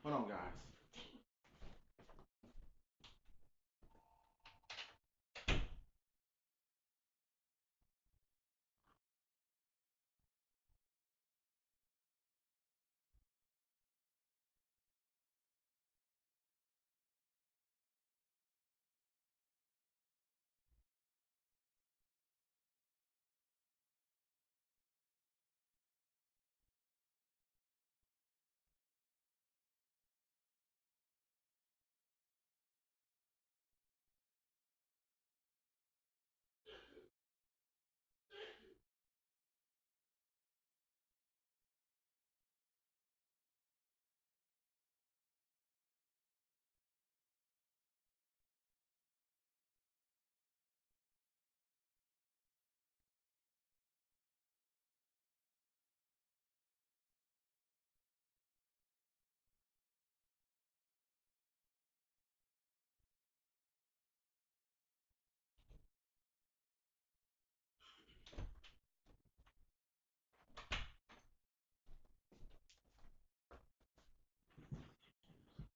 Hold on, guys.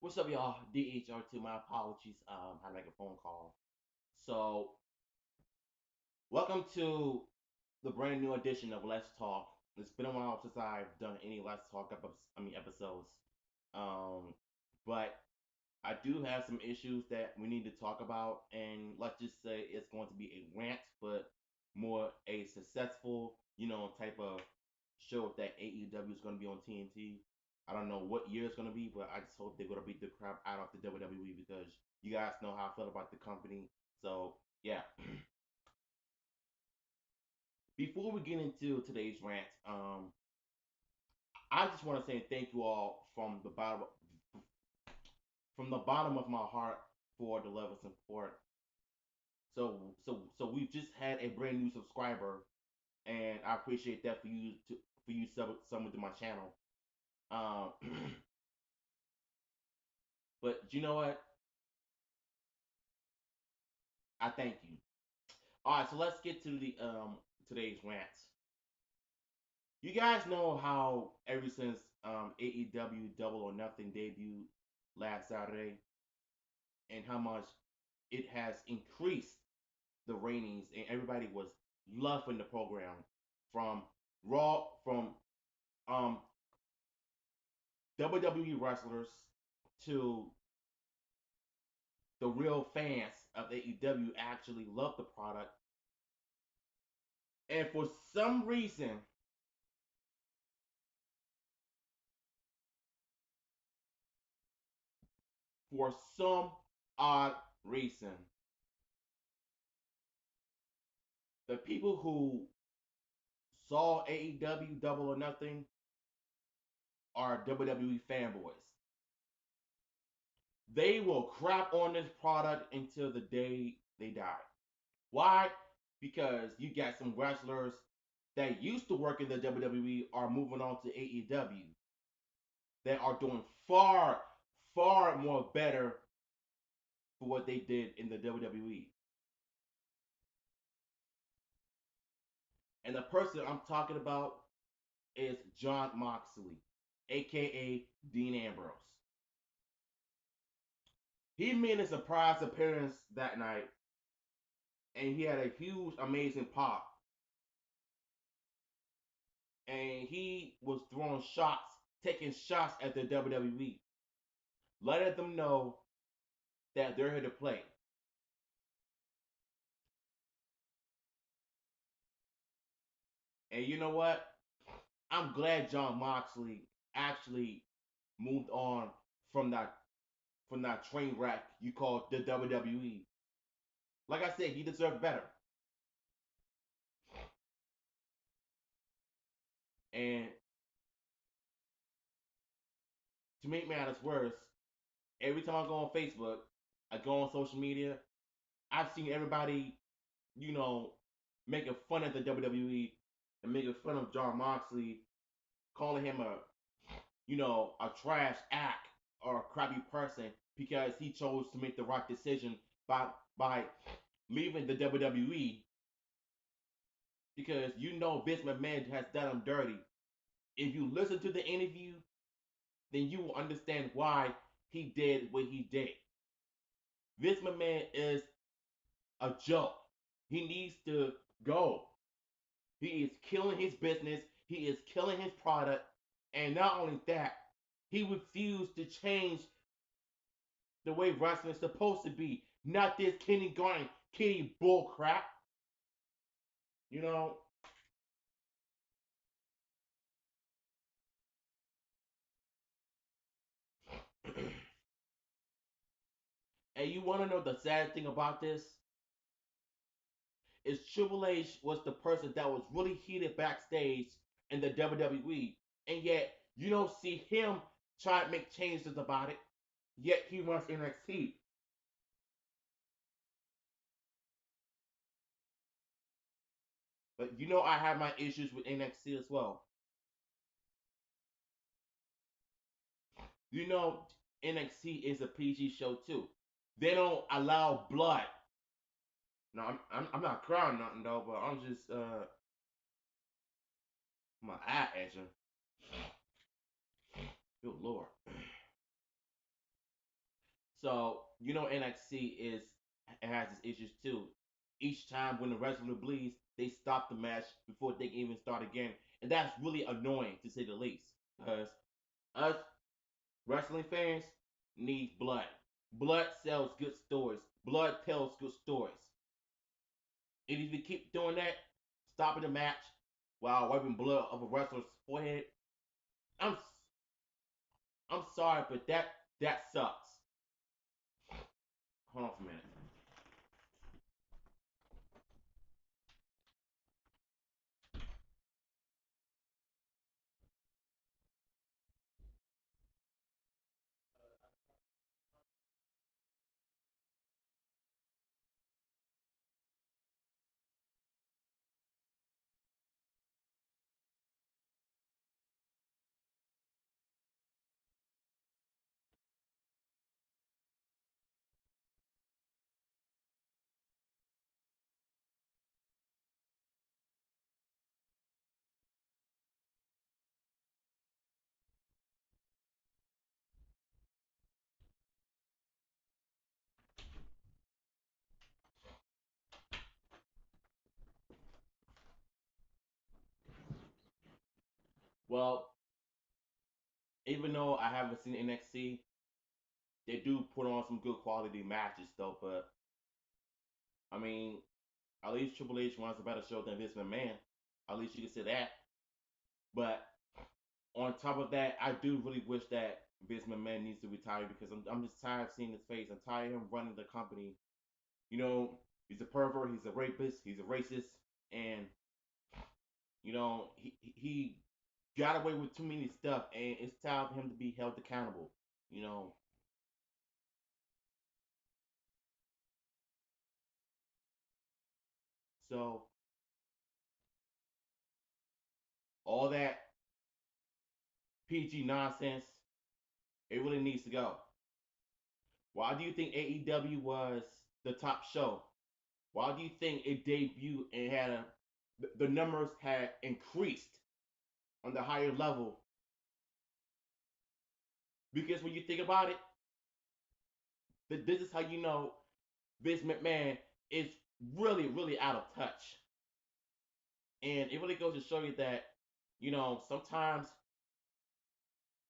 What's up, y'all? DHR2. My apologies. Had to make a phone call. So, welcome to the brand new edition of Let's Talk. It's been a while since I've done any Let's Talk episodes. Um, but I do have some issues that we need to talk about, and let's just say it's going to be a rant, but more a successful, type of show that AEW is going to be on TNT. I don't know what year it's going to be, but I just hope they're going to beat the crap out of the WWE because you guys know how I feel about the company. So yeah, before we get into today's rant, I just want to say thank you all from the bottom of my heart for the love and support. So we've just had a brand new subscriber, and I appreciate that for you someone to my channel. Um, but you know what? I thank you. All right, so let's get to the today's rants. You guys know how ever since AEW Double or Nothing debuted last Saturday, and how much it has increased the ratings, and everybody was loving the program from from um WWE wrestlers to the real fans of AEW actually love the product. And for some reason, for some odd reason, the people who saw AEW Double or Nothing are WWE fanboys. They will crap on this product until the day they die. Why? Because you got some wrestlers that used to work in the WWE are moving on to AEW that are doing far, far more better for what they did in the WWE. And the person I'm talking about is John Moxley, aka Dean Ambrose. He made a surprise appearance that night, and he had a huge, amazing pop. And he was throwing shots, taking shots at the WWE, letting them know that they're here to play. And you know what? I'm glad John Moxley actually moved on from that train wreck you call the WWE. Like I said, he deserved better. And to make matters worse, every time I go on Facebook, I go on social media, I've seen everybody, you know, making fun of the WWE and making fun of John Moxley, calling him a trash act or a crappy person because he chose to make the right decision by leaving the WWE because Vince McMahon has done him dirty. If you listen to the interview, then you will understand why he did what he did. This man is a joke. He needs to go. He is killing his business. He is killing his product. And not only that, he refused to change the way wrestling is supposed to be. Not this kindergarten kitty bull crap. You know, and you want to know the sad thing about this? Is Triple H was the person that was really heated backstage in the WWE, and yet you don't see him try to make changes about it. Yet he runs NXT. But you know I have my issues with NXT as well. You know NXT is a PG show too. They don't allow blood. No, I'm not crying nothing though, but I'm just my eye itching. Good lord. So you know NXT is it has its issues too. Each time when the wrestler bleeds, they stop the match before they can even start again, and that's really annoying to say the least. Because us wrestling fans need blood. Blood sells good stories. Blood tells good stories. And if you keep doing that, stopping the match while wiping blood off a wrestler's forehead, I'm I'm sorry, but that sucks. Hold on for a minute. Well, even though I haven't seen NXT, they do put on some good quality matches though. But I mean, at least Triple H runs a better show than Vince McMahon. At least you can say that. But on top of that, I do really wish that Vince McMahon needs to retire because I'm just tired of seeing his face. I'm tired of him running the company. You know, he's a pervert, he's a rapist, he's a racist, and you know he got away with too many stuff, and it's time for him to be held accountable. You know, so all that PG nonsense, it really needs to go. Why do you think AEW was the top show? Why do you think it debuted and had the numbers had increased on the higher level? Because when you think about it, this is how you know Vince McMahon is really, really out of touch. And it really goes to show you that, you know, sometimes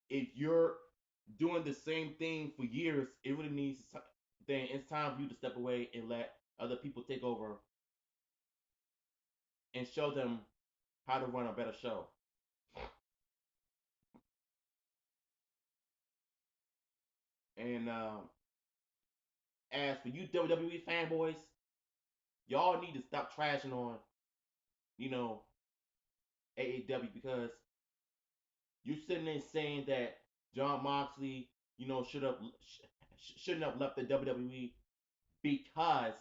if you're doing the same thing for years, it really needs, then it's time for you to step away and let other people take over and show them how to run a better show. And as for you WWE fanboys, y'all need to stop trashing on, you know, AEW because you're sitting there saying that John Moxley, you know, shouldn't have left the WWE because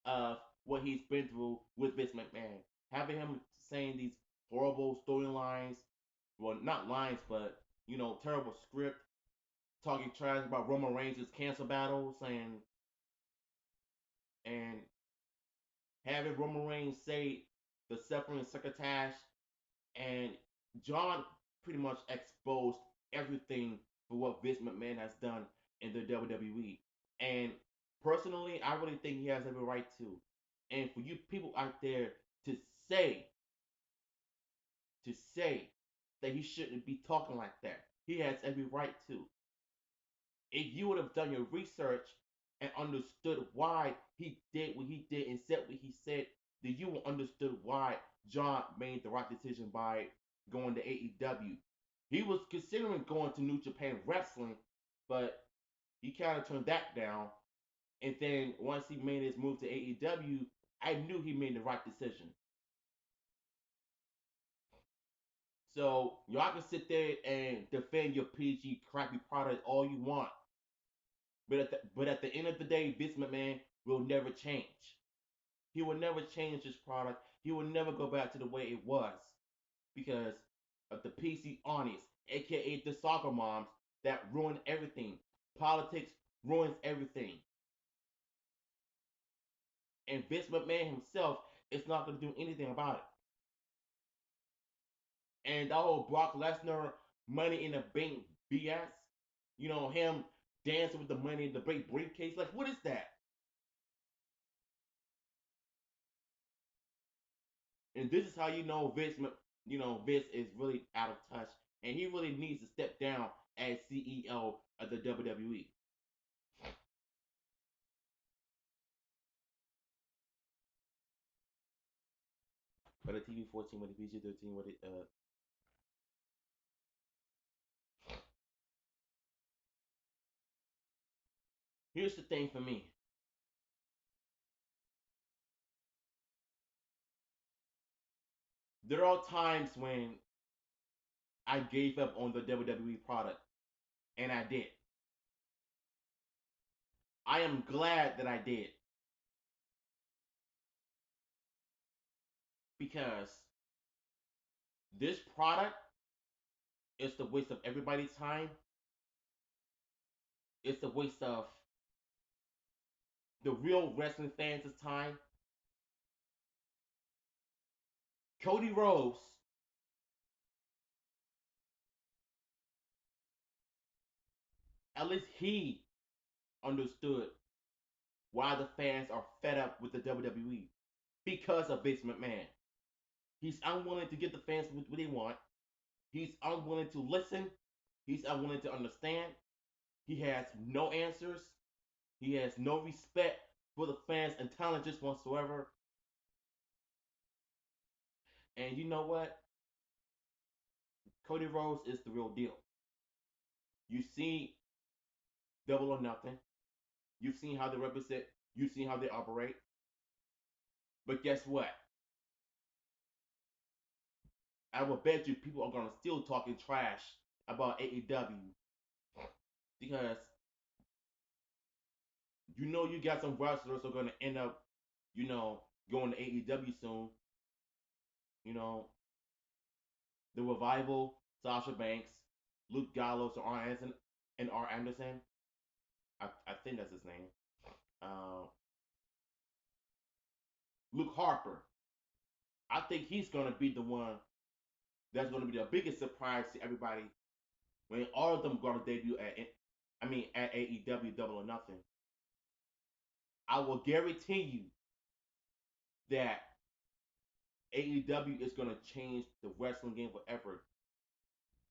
of what he's been through with Vince McMahon. Having him saying these horrible storylines, well, not lines, but you know, terrible script, talking trash about Roman Reigns' cancer battles, and having Roman Reigns say the suffering succotash, and John pretty much exposed everything for what Vince McMahon has done in the WWE. And personally, I really think he has every right to. And for you people out there to say to say that he shouldn't be talking like that, he has every right to. If you would have done your research and understood why he did what he did and said what he said, then you would understood why John made the right decision by going to AEW. He was considering going to New Japan Wrestling, but he kind of turned that down. And then once he made his move to AEW, I knew he made the right decision. So y'all can sit there and defend your PG crappy product all you want, but at the end of the day, Vince McMahon will never change. He will never change his product. He will never go back to the way it was because of the PC audience, aka the soccer moms that ruin everything. Politics ruins everything, and Vince McMahon himself is not going to do anything about it. And that whole Brock Lesnar Money in the Bank BS, him dancing with the money in the big briefcase, like what is that? And this is how Vince is really out of touch, and he really needs to step down as CEO of the WWE. But the TV 14 with the PG 13 with it. Here's the thing for me. There are times when I gave up on the WWE product, and I did. I am glad that I did because this product is the waste of everybody's time. It's the waste of the real wrestling fans' time. Cody Rhodes, at least he understood why the fans are fed up with the WWE because of Vince McMahon. He's unwilling to give the fans what they want. He's unwilling to listen. He's unwilling to understand. He has no answers. He has no respect for the fans' intelligence whatsoever. And you know what? Cody Rhodes is the real deal. You see Double or Nothing. You've seen how they represent. You've seen how they operate. But guess what? I will bet you people are gonna still talking trash about AEW because you got some wrestlers who are gonna end up, going to AEW soon. You know, the Revival, Sasha Banks, Luke Gallows, and R. Anderson. I think that's his name. Uh, Luke Harper. I think he's gonna be the one that's gonna be the biggest surprise to everybody when all of them gonna debut at AEW Double or Nothing. I will guarantee you that AEW is gonna change the wrestling game forever.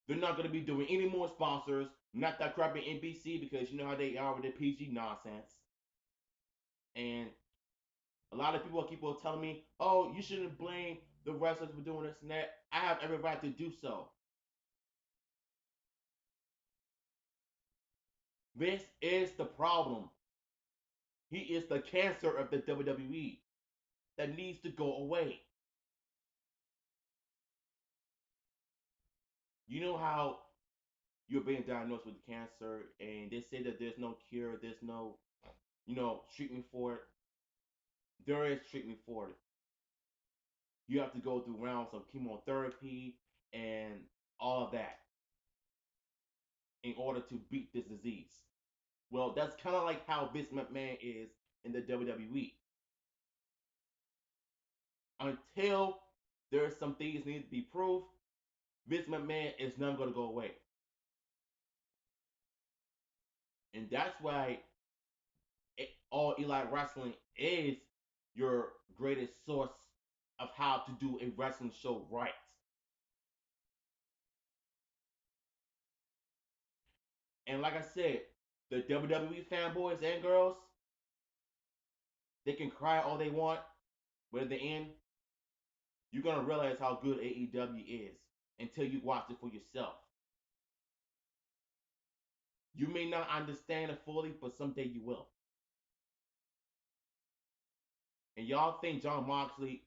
They're not gonna be doing any more sponsors, not that crappy NBC because you know how they are with their PG nonsense. And a lot of people keep on telling me, "Oh, you shouldn't blame the wrestlers for doing this and that." I have every right to do so. This is the problem. He is the cancer of the WWE that needs to go away. You know how you're being diagnosed with cancer and they say that there's no cure, there's no, treatment for it. There is treatment for it. You have to go through rounds of chemotherapy and all of that in order to beat this disease. Well, that's kind of like how Vince McMahon is in the WWE. Until there's some things need to be proved, Vince McMahon is never going to go away. And that's why all Elite Wrestling is your greatest source of how to do a wrestling show right. And like I said, the WWE fanboys and girls, they can cry all they want, but at the end, you're gonna realize how good AEW is until you watch it for yourself. You may not understand it fully, but someday you will. And y'all think John Moxley,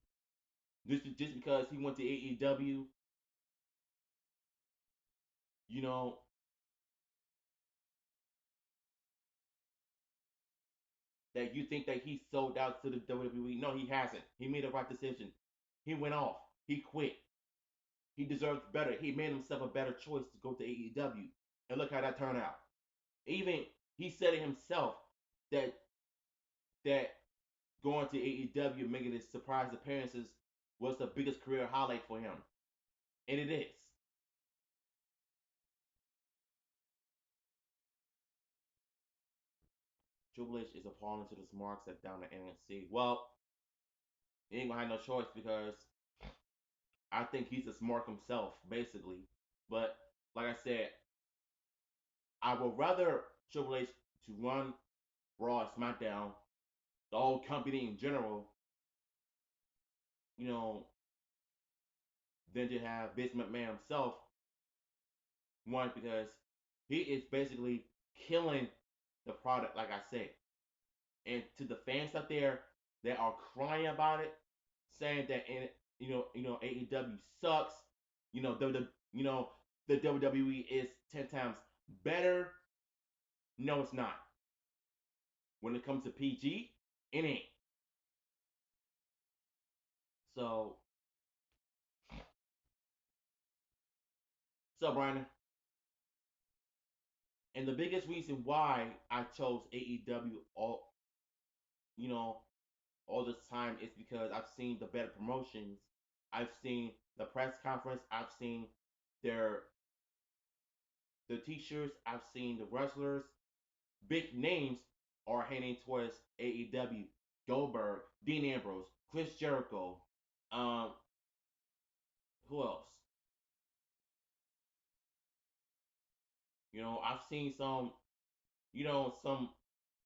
just because he went to AEW, you know, that you think that he sold out to the WWE? No, he hasn't. He made the right decision. He went off. He quit. He deserves better. He made himself a better choice to go to AEW. And look how that turned out. Even he said it himself that that going to AEW, making his surprise appearances, was the biggest career highlight for him. And it is. Triple H is appalling to the smarts that down the NXT. Well, he ain't gonna have no choice because I think he's a smart himself, basically. But like I said, I would rather Triple H to run Raw and SmackDown, the whole company in general, you know, than to have Vince McMahon himself. One, because he is basically killing the product, like I said. And to the fans out there that are crying about it, saying that AEW sucks, you know the WWE is 10 times better. No, it's not. When it comes to PG, it ain't. So, Brandon, and the biggest reason why I chose AEW you know, all this time is because I've seen the better promotions. I've seen the press conference. I've seen their the t-shirts. I've seen the wrestlers. Big names are heading towards AEW. Goldberg, Dean Ambrose, Chris Jericho. Um, who else? I've seen some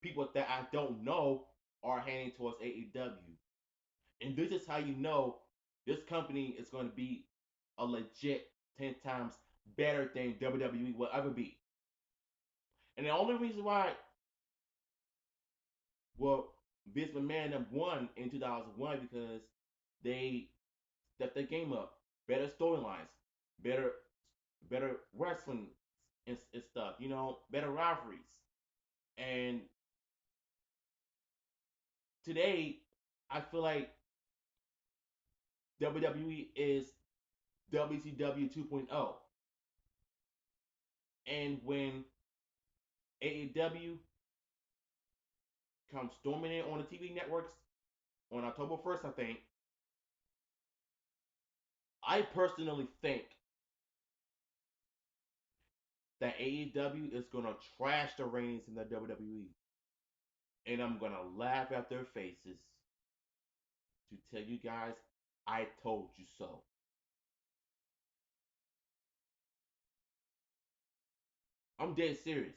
people that I don't know are heading towards AEW. And this is how you know this company is going to be a legit 10 times better than WWE will ever be. And the only reason why, well, Vince McMahon won in 2001 because they stepped their game up. Better storylines, better wrestling and stuff, better rivalries. And today, I feel like WWE is WCW 2.0. And when AEW comes storming in on the TV networks on October 1st, I think, I personally think that AEW is going to trash the ratings in the WWE. And I'm going to laugh at their faces to tell you guys, I told you so. I'm dead serious.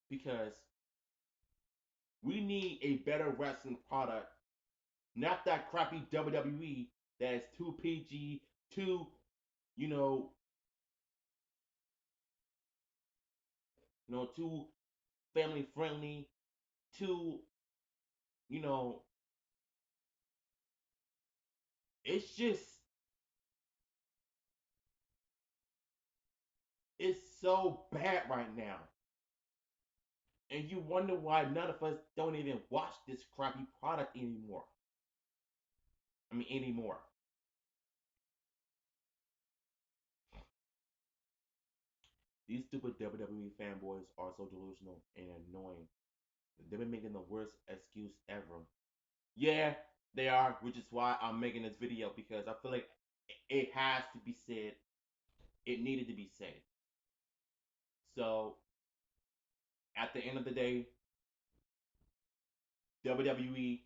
Because we need a better wrestling product, not that crappy WWE that is too PG, too, you know, too family friendly, too, you know, it's just, it's so bad right now. And you wonder why none of us don't even watch this crappy product anymore. Anymore. These stupid WWE fanboys are so delusional and annoying. They've been making the worst excuse ever. Yeah, they are, which is why I'm making this video because I feel like it has to be said. It needed to be said. So at the end of the day, WWE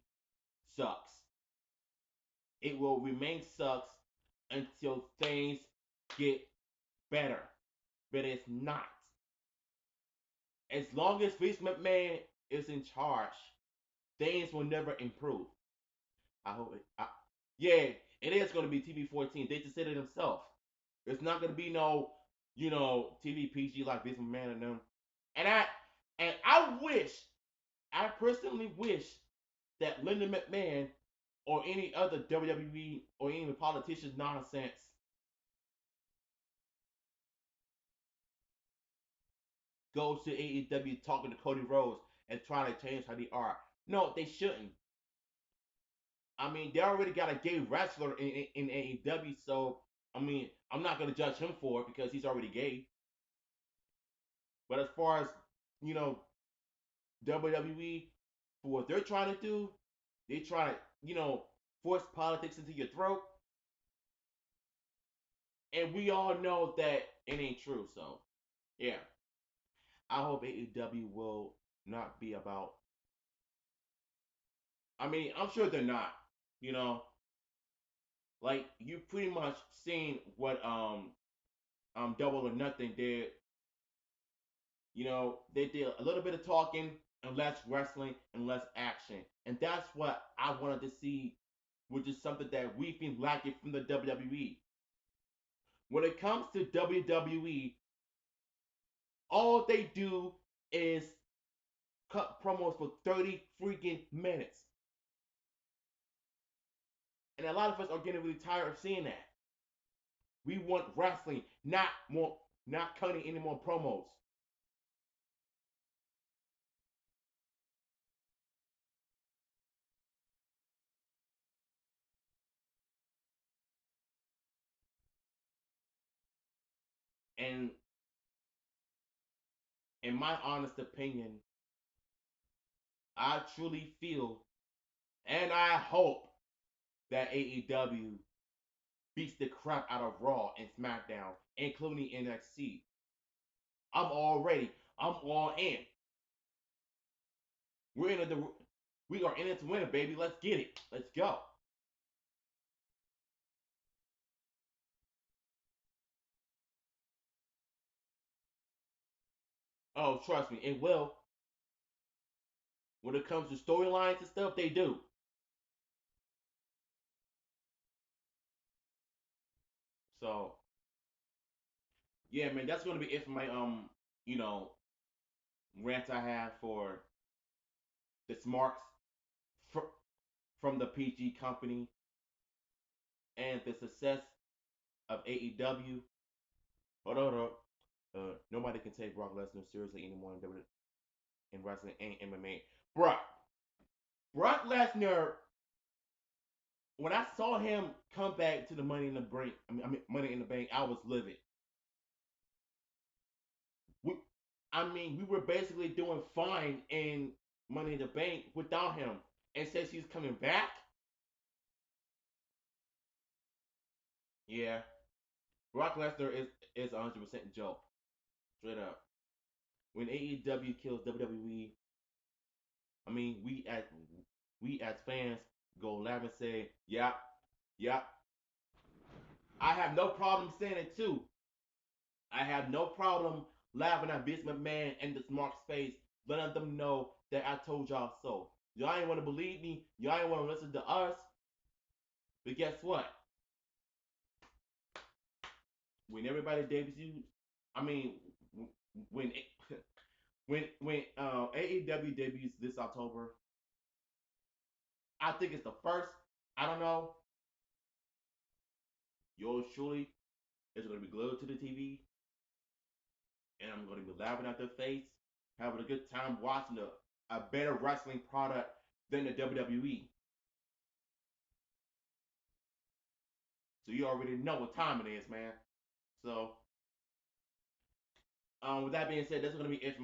sucks. It will remain sucks until things get better. But it's not. As long as Vince McMahon is in charge, things will never improve. I hope it. Yeah, it is going to be TV 14. They just said it themselves. It's not going to be no, TV PG like Vince McMahon and them. And I wish, I personally wish that Linda McMahon or any other WWE or any politician's nonsense goes to AEW talking to Cody Rhodes and trying to change how they are. No, they shouldn't. I mean, they already got a gay wrestler in AEW, so I mean, I'm not gonna judge him for it because he's already gay. But as far as you know, WWE for what they're trying to do, they try to force politics into your throat, and we all know that it ain't true. So yeah, I hope AEW will not be about. I mean, I'm sure they're not. You know, like you pretty much seen what Double or Nothing did. They did a little bit of talking and less wrestling and less action. And that's what I wanted to see, which is something that we've been lacking from the WWE. When it comes to WWE, all they do is cut promos for 30 freaking minutes. And a lot of us are getting really tired of seeing that. We want wrestling, not cutting any more promos. And in my honest opinion, I truly feel and I hope that AEW beats the crap out of Raw and SmackDown, including NXT. I'm all ready. I'm all in. We are in it to win it, baby. Let's get it. Let's go. Oh, trust me, it will. When it comes to storylines and stuff, they do. So yeah, man, that's gonna be it for my you know, rant I have for the Smarks fr- from the PG company and the success of AEW. Hold on, hold on. Nobody can take Brock Lesnar seriously anymore in wrestling and MMA. Brock, Brock Lesnar. When I saw him come back to the Money in the Bank, Money in the Bank, I was livid. We, we were basically doing fine in Money in the Bank without him, and since he's coming back, yeah, Brock Lesnar is 100% joke, straight up. When AEW kills WWE, I mean, we as fans go laugh and say, "Yep, yep." I have no problem saying it too. I have no problem laughing at Vince McMahon and the Smart Space, letting them know that I told y'all so. Y'all ain't want to believe me. Y'all ain't want to listen to us. But guess what? When everybody debuts, I mean, when when AEW debuts this October, I think it's the first. I don't know. Yours truly is going to be glued to the TV, and I'm going to be laughing at their face, having a good time watching a better wrestling product than the WWE. So you already know what time it is, man. So, with that being said, that's going to be it for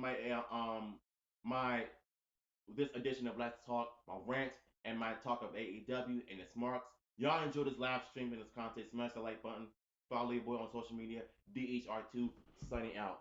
my this edition of Let's Talk, my rant and my talk of AEW and its marks. Y'all enjoy this live stream and this content. Smash the like button. Follow your boy on social media. DHR2 signing out.